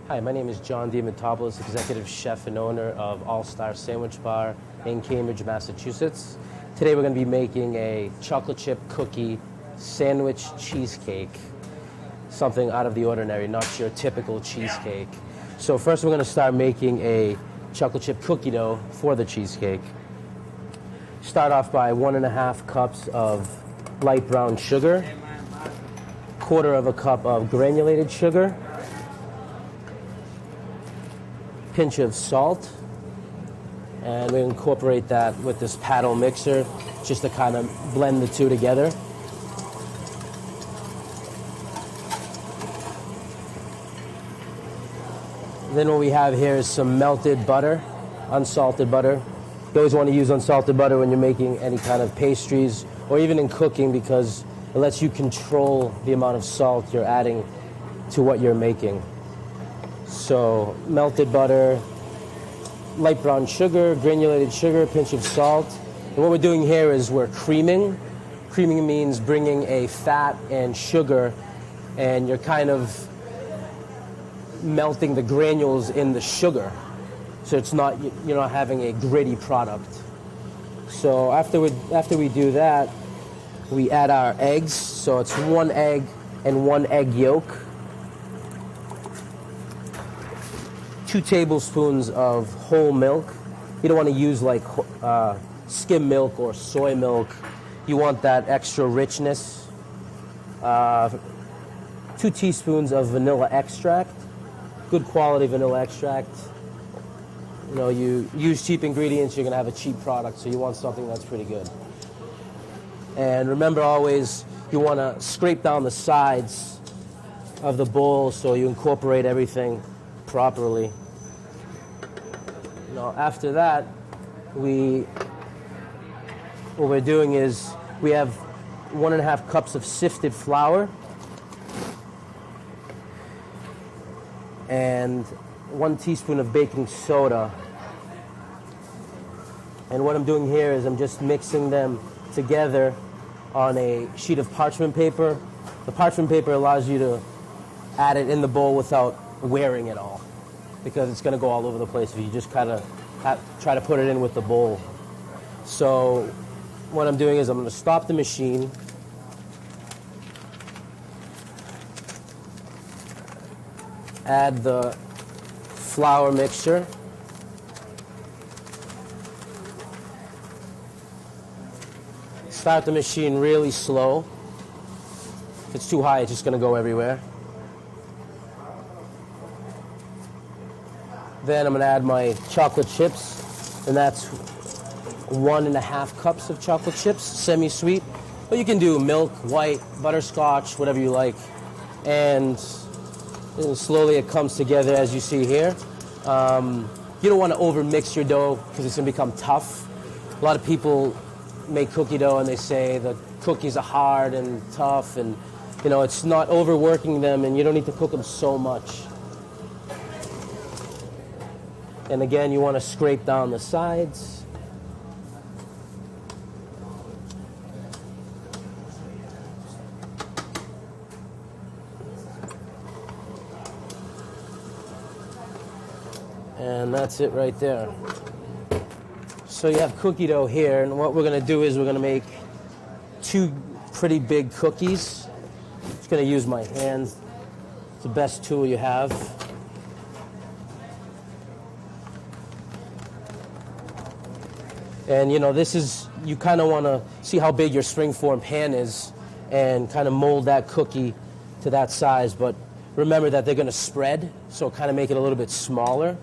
Hi, my name is John Diamantopoulos, Executive Chef and owner of All-Star Sandwich Bar in Cambridge, Massachusetts. Today we're going to be making a chocolate chip cookie sandwich cheesecake. Something out of the ordinary, not your typical cheesecake. So first we're going to start making a chocolate chip cookie dough for the cheesecake. Start off by 1.5 cups of light brown sugar, 1/4 cup of granulated sugar, pinch of salt, and we incorporate that with this paddle mixer just to kind of blend the two together. Then what we have here is some melted butter, unsalted butter. You always want to use unsalted butter when you're making any kind of pastries or even in cooking because it lets you control the amount of salt you're adding to what you're making. So melted butter, light brown sugar, granulated sugar, a pinch of salt. And what we're doing here is we're creaming. Creaming means bringing a fat and sugar, and you're kind of melting the granules in the sugar. So it's not, you're not having a gritty product. So after we do that, we add our eggs. So it's 1 egg and 1 egg yolk. 2 tablespoons of whole milk. You don't want to use like skim milk or soy milk. You want that extra richness. 2 teaspoons of vanilla extract. Good quality vanilla extract. You know, you use cheap ingredients, you're going to have a cheap product, so you want something that's pretty good. And remember always, you want to scrape down the sides of the bowl so you incorporate everything properly. Now, after that, what we're doing is we have 1.5 cups of sifted flour and 1 teaspoon of baking soda. And what I'm doing here is I'm just mixing them together on a sheet of parchment paper. The parchment paper allows you to add it in the bowl without wearing it all, because it's going to go all over the place if you just kind of try to put it in with the bowl. So what I'm doing is I'm going to stop the machine, add the flour mixture, start the machine really slow. If it's too high, it's just going to go everywhere. Then I'm going to add my chocolate chips, and that's 1.5 cups of chocolate chips, semi-sweet. But you can do milk, white, butterscotch, whatever you like. And slowly it comes together as you see here. You don't want to over-mix your dough because it's going to become tough. A lot of people make cookie dough and they say the cookies are hard and tough, and you know, it's not overworking them, and you don't need to cook them so much. And again, you want to scrape down the sides. And that's it right there. So you have cookie dough here, and what we're going to do is we're going to make 2 pretty big cookies. I'm just going to use my hands. It's the best tool you have. And you know, this is, you kind of want to see how big your springform pan is and kind of mold that cookie to that size. But remember that they're going to spread, so kind of make it a little bit smaller.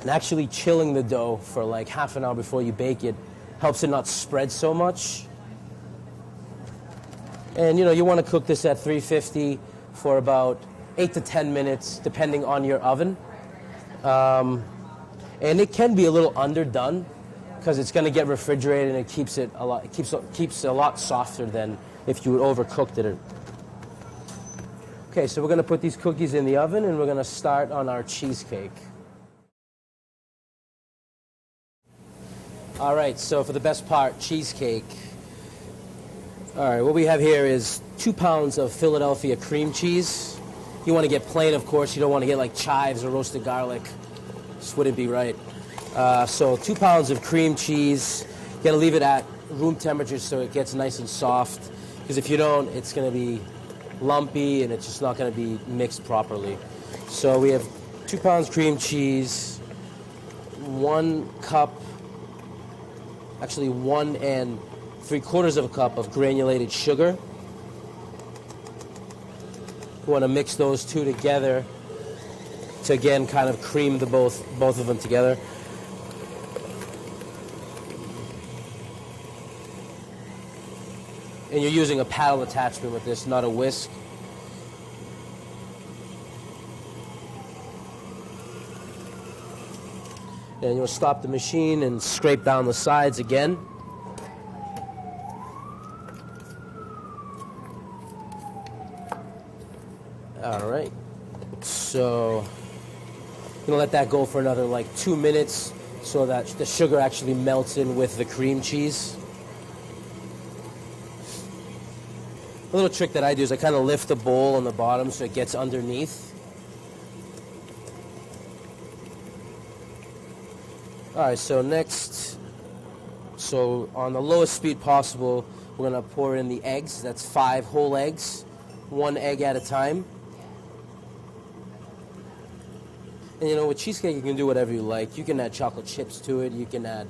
And actually chilling the dough for like half an hour before you bake it helps it not spread so much. And you know, you want to cook this at 350 for about 8 to 10 minutes, depending on your oven. And it can be a little underdone because it's going to get refrigerated, and it keeps it a lot. It keeps it a lot softer than if you would overcooked it. Okay, so we're going to put these cookies in the oven, and we're going to start on our cheesecake. All right, so for the best part, cheesecake. All right, what we have here is 2 pounds of Philadelphia cream cheese. You want to get plain, of course. You don't want to get like chives or roasted garlic. This wouldn't be right. So 2 pounds of cream cheese. You got to leave it at room temperature so it gets nice and soft. Because if you don't, it's going to be lumpy and it's just not going to be mixed properly. So we have 2 pounds cream cheese, 1 cup, actually 1 3/4 cup of granulated sugar. You want to mix those two together to again kind of cream the both of them together. And you're using a paddle attachment with this, not a whisk. And you'll stop the machine and scrape down the sides again. All right, so I'm gonna let that go for another like 2 minutes so that the sugar actually melts in with the cream cheese. A little trick that I do is I kind of lift the bowl on the bottom so it gets underneath. All right, so next, so on the lowest speed possible, we're gonna pour in the eggs. That's 5 whole eggs, 1 egg at a time. And you know, with cheesecake, you can do whatever you like. You can add chocolate chips to it. You can add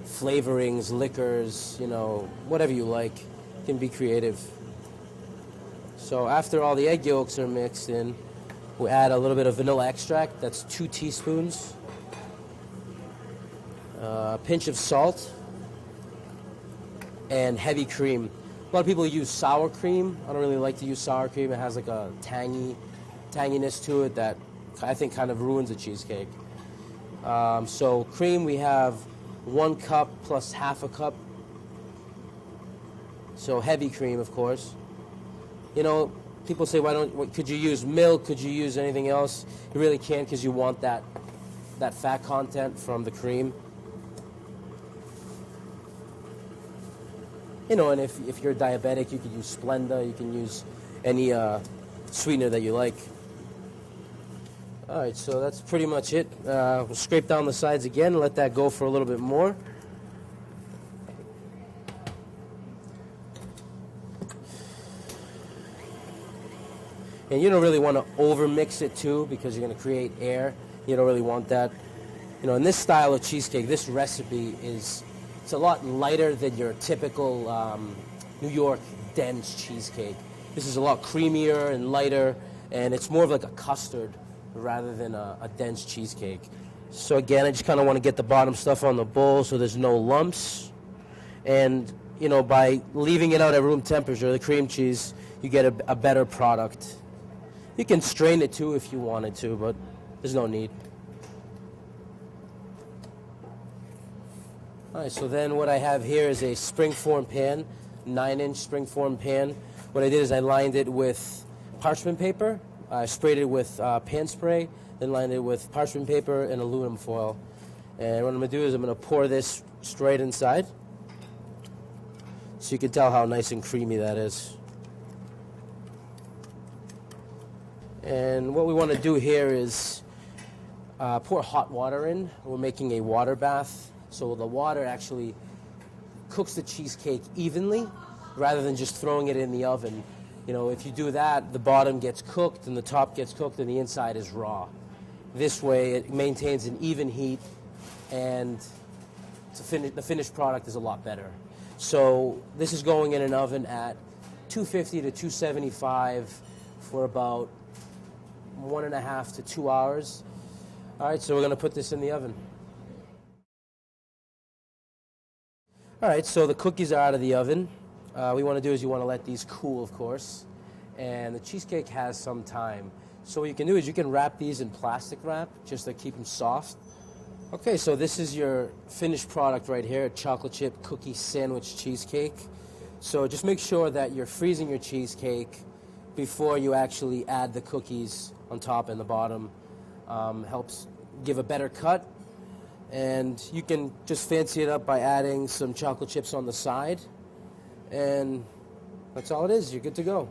flavorings, liquors, you know, whatever you like. You can be creative. So after all the egg yolks are mixed in, we'll add a little bit of vanilla extract. That's 2 teaspoons. A pinch of salt. And heavy cream. A lot of people use sour cream. I don't really like to use sour cream. It has like a tanginess to it that I think kind of ruins a cheesecake. So cream, we have 1 cup plus half a cup. So heavy cream, of course. You know, people say, could you use milk? Could you use anything else? You really can't because you want that fat content from the cream. You know, and if you're diabetic, you could use Splenda. You can use any sweetener that you like. All right, so that's pretty much it. We'll scrape down the sides again and let that go for a little bit more. And you don't really want to over-mix it too because you're going to create air. You don't really want that. You know, in this style of cheesecake, this recipe it's a lot lighter than your typical New York dense cheesecake. This is a lot creamier and lighter, and it's more of like a custard rather than a dense cheesecake. So again, I just kind of want to get the bottom stuff on the bowl so there's no lumps. And, you know, by leaving it out at room temperature, the cream cheese, you get a better product. You can strain it too if you wanted to, but there's no need. All right, so then what I have here is a springform pan, 9-inch springform pan. What I did is I lined it with parchment paper. I sprayed it with pan spray, then lined it with parchment paper and aluminum foil. And what I'm going to do is I'm going to pour this straight inside so you can tell how nice and creamy that is. And what we want to do here is pour hot water in. We're making a water bath, so the water actually cooks the cheesecake evenly rather than just throwing it in the oven. You know, if you do that, the bottom gets cooked and the top gets cooked and the inside is raw. This way, it maintains an even heat, and the finished product is a lot better. So this is going in an oven at 250 to 275 for about 1.5 to 2 hours. All right, so we're going to put this in the oven. All right, so the cookies are out of the oven. What you want to do is you want to let these cool, of course, and the cheesecake has some time. So what you can do is you can wrap these in plastic wrap just to keep them soft. Okay, so this is your finished product right here, a chocolate chip cookie sandwich cheesecake. So just make sure that you're freezing your cheesecake before you actually add the cookies on top and the bottom. Helps give a better cut. And you can just fancy it up by adding some chocolate chips on the side. And that's all it is. You're good to go.